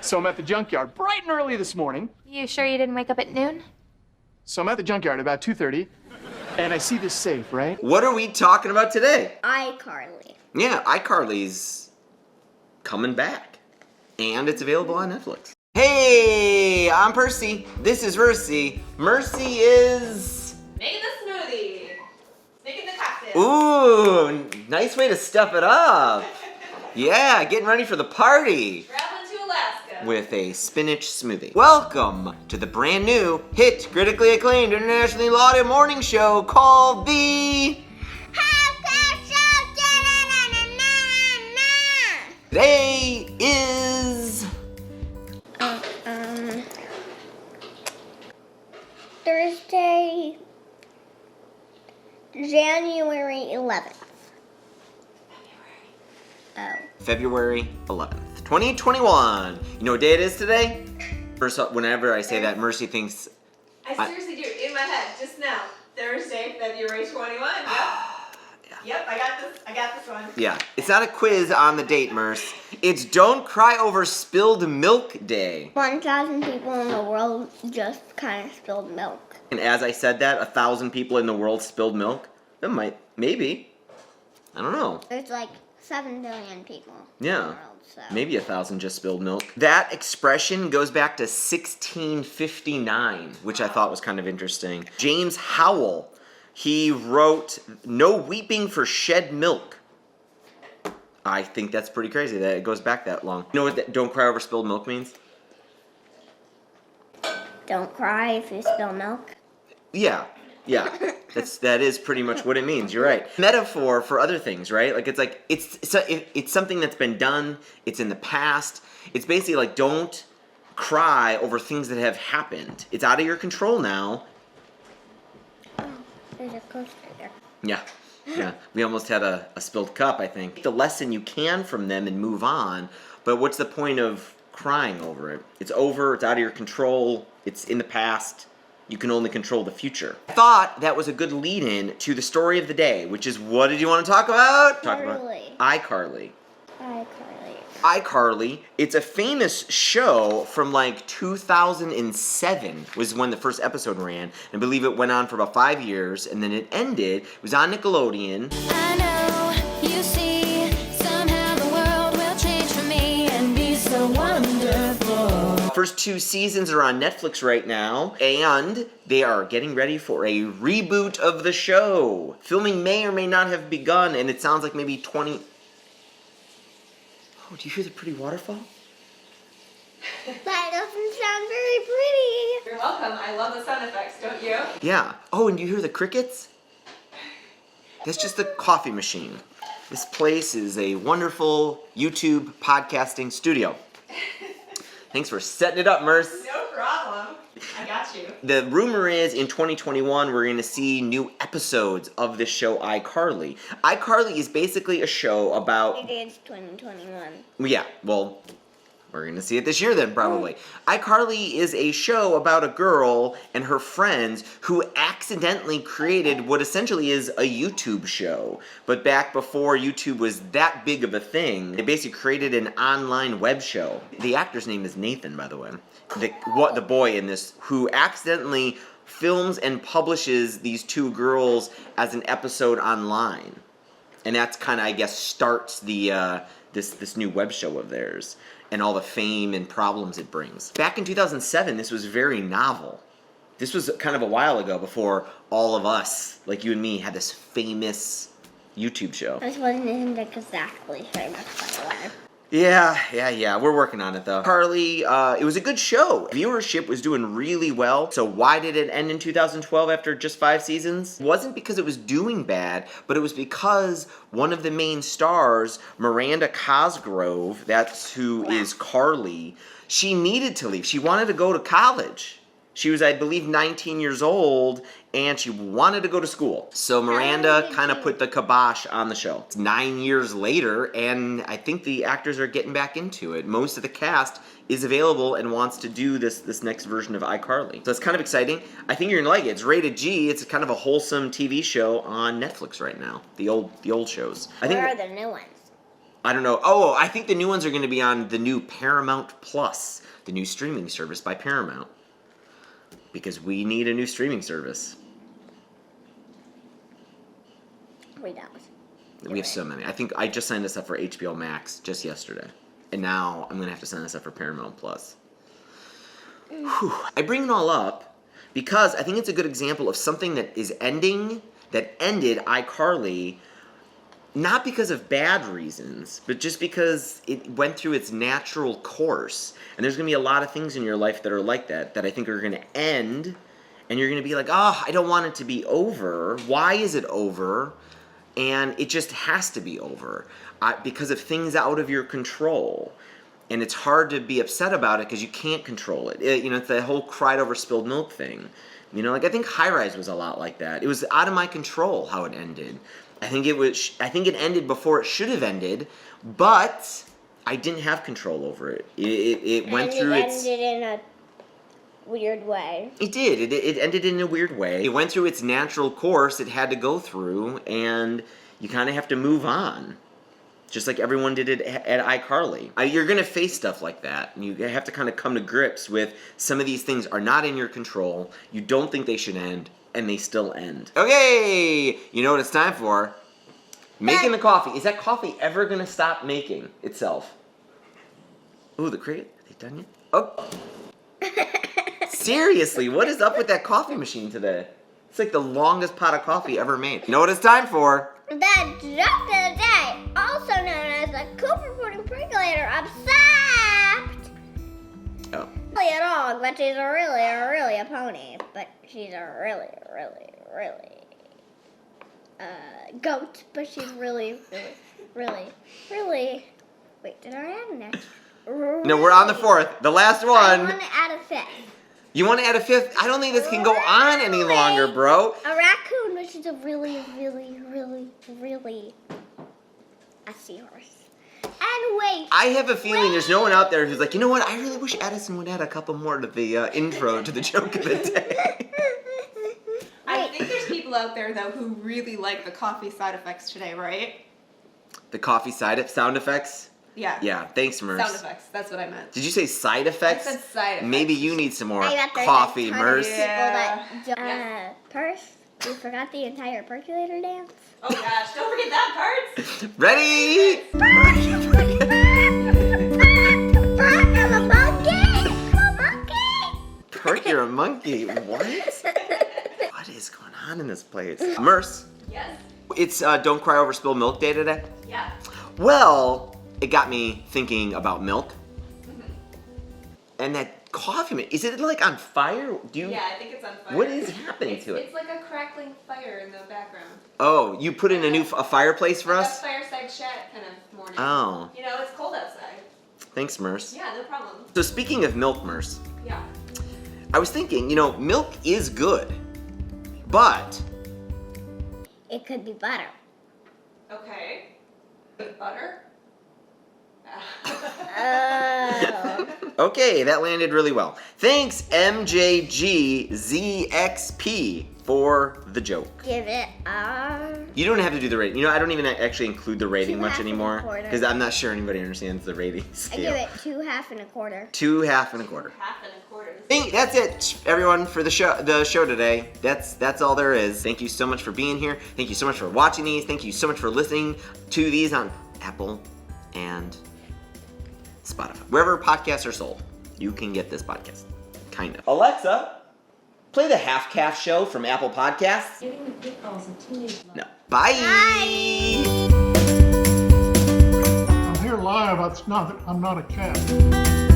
So I'm at the junkyard bright and early this morning. You sure you didn't wake up at noon? So I'm at the junkyard about 2:30, and I see this safe, right? What are we talking about today? iCarly. Yeah, iCarly's coming back. And it's available on Netflix. Hey, I'm Percy. This is Mercy. Mercy is... Making the smoothie. Making the cocktail. Ooh, nice way to step it up. Yeah, getting ready for the party. Traveling to Alaska. With a spinach smoothie. Welcome to the brand new, hit, critically acclaimed, internationally lauded morning show called the... Today is... Thursday, January 11th. Oh. February 11th, 2021. You know what day it is today? First, whenever I say that, Mercy thinks... I seriously do. In my head, just now. Thursday, February 21. Yep. Yep, I got this one. Yeah, it's not a quiz on the date, Merce. It's Don't Cry Over Spilled Milk Day. 1,000 people in the world just kind of spilled milk. And as I said that, 1,000 people in the world spilled milk? That maybe. I don't know. There's like 7 billion people in Yeah. the world, so. Maybe 1,000 just spilled milk. That expression goes back to 1659, which I thought was kind of interesting. James Howell, he wrote, "No weeping for shed milk." I think that's pretty crazy that it goes back that long. You know what Don't Cry Over Spilled Milk means? Don't cry if you spill milk. Yeah. That is pretty much what it means. You're right. Metaphor for other things, right? Like it's something that's been done. It's in the past. It's basically like don't cry over things that have happened. It's out of your control now. Oh, there's a coaster there. Yeah. We almost had a spilled cup, I think. The lesson you can from them and move on, but what's the point of crying over it? It's over, it's out of your control, it's in the past, you can only control the future. I thought that was a good lead-in to the story of the day, which is, what did you want to talk about? Talk about iCarly. iCarly, it's a famous show from like 2007 was when the first episode ran. I believe it went on for about 5 years and then it ended. It was on Nickelodeon. I know, you see, somehow the world will change for me and be so wonderful. First 2 seasons are on Netflix right now, and they are getting ready for a reboot of the show. Filming may or may not have begun, and it sounds like maybe 20... Oh, do you hear the pretty waterfall? That doesn't sound very pretty. You're welcome. I love the sound effects, don't you? Yeah. Oh, and do you hear the crickets? That's just the coffee machine. This place is a wonderful YouTube podcasting studio. Thanks for setting it up, Merce. No problem. I got you. The rumor is in 2021 we're going to see new episodes of this show iCarly. iCarly is basically a show about... It is 2021. Yeah, well, we're going to see it this year then, probably. iCarly is a show about a girl and her friends who accidentally created what essentially is a YouTube show. But back before YouTube was that big of a thing, they basically created an online web show. The actor's name is Nathan, by the way. The boy in this, who accidentally films and publishes these 2 girls as an episode online. And that's kind of, I guess, starts the this new web show of theirs and all the fame and problems it brings. Back in 2007, this was very novel. This was kind of a while ago before all of us, like you and me, had this famous YouTube show. This wasn't exactly famous, by the way. Yeah. We're working on it, though. iCarly, it was a good show. Viewership was doing really well. So why did it end in 2012 after just 5 seasons? It wasn't because it was doing bad, but it was because one of the main stars, Miranda Cosgrove, that's who is Carly, she needed to leave. She wanted to go to college. She was, I believe, 19 years old, and she wanted to go to school. So Miranda kind of put the kibosh on the show. It's 9 years later, and I think the actors are getting back into it. Most of the cast is available and wants to do this next version of iCarly. So it's kind of exciting. I think you're gonna like it. It's rated G. It's kind of a wholesome TV show on Netflix right now. The old shows. Where are the new ones? I don't know. Oh, I think the new ones are going to be on the new Paramount Plus, the new streaming service by Paramount. Because we need a new streaming service. Wait, that was. We have so many. I think I just signed us up for HBO Max just yesterday. And now I'm going to have to sign us up for Paramount Plus. Whew. I bring it all up because I think it's a good example of something that is ending, that ended iCarly, not because of bad reasons, but just because it went through its natural course. And there's going to be a lot of things in your life that are like that I think are going to end, and you're going to be like, oh, I don't want it to be over. Why is it over? And it just has to be over because of things out of your control. And it's hard to be upset about it because you can't control it. It's the whole cried over spilled milk thing. I think High Rise was a lot like that. It was out of my control how it ended. I think it ended before it should have ended, but I didn't have control over it. It went through its... It ended in a weird way. It did. It ended in a weird way. It went through its natural course it had to go through, and you kind of have to move on. Just like everyone did it at iCarly. You're going to face stuff like that. And you have to kind of come to grips with some of these things are not in your control. You don't think they should end, and they still end. Okay, you know what it's time for? Making the coffee. Is that coffee ever going to stop making itself? Ooh, the crate. Are they done yet? Oh. Seriously, what is up with that coffee machine today? It's like the longest pot of coffee ever made. You know what it's time for? The joke of the day, also known as the Cooper pudding percolator of Sapped. Oh. Really a dog, but she's really a pony. But she's a really goat. But she's really. Wait, did I add an extra? No, we're on the fourth. The last one. I want to add a fifth. You want to add a fifth? I don't think this can go on any longer, bro. A raccoon, which is a really a seahorse. And wait. I have a feeling there's no one out there who's like, you know what? I really wish Addison would add a couple more to the intro to the joke of the day. I think there's people out there, though, who really like the coffee side effects today, right? The coffee sound effects? Yeah. Yeah, thanks, Merce. Sound effects, that's what I meant. Did you say side effects? I said side effects. Maybe you need some more I bet there's coffee, a ton of Merce. people that Purse, you forgot the entire percolator dance? Oh gosh, don't forget that part. Ready? I'm a monkey! Perk, you're a monkey. What? What is going on in this place? Merce, Yes. it's Don't Cry Over Spilled Milk Day today. Yeah. Well, it got me thinking about milk. And that coffee, is it like on fire? Yeah, I think it's on fire. What is happening to it? It's like a crackling fire in the background. Oh, you put in a fireplace for Like us? a fireside chat kind of morning. Oh, It's cold outside. thanks, Merce. Yeah, no problem. So speaking of milk, Merce, Yeah. I was thinking, milk is good, but It could be butter. Okay. With butter? Oh. okay, that landed really well. Thanks, MJGZXP, for the joke. Give it a... You don't have to do the rating. I don't even actually include the rating 2 much half and a anymore quarter. because I'm not sure anybody understands the rating I scale. give it 2 half and a quarter. 2 half and a quarter. Half and a quarter. That's it, everyone, for the show today. That's all there is. Thank you so much for being here. Thank you so much for watching these. Thank you so much for listening to these on Apple and Spotify. Wherever podcasts are sold, you can get this podcast. Kind of. Alexa, play the Half Calf Show from Apple Podcasts. No. Bye. Bye. I'm here live. I'm not a cat.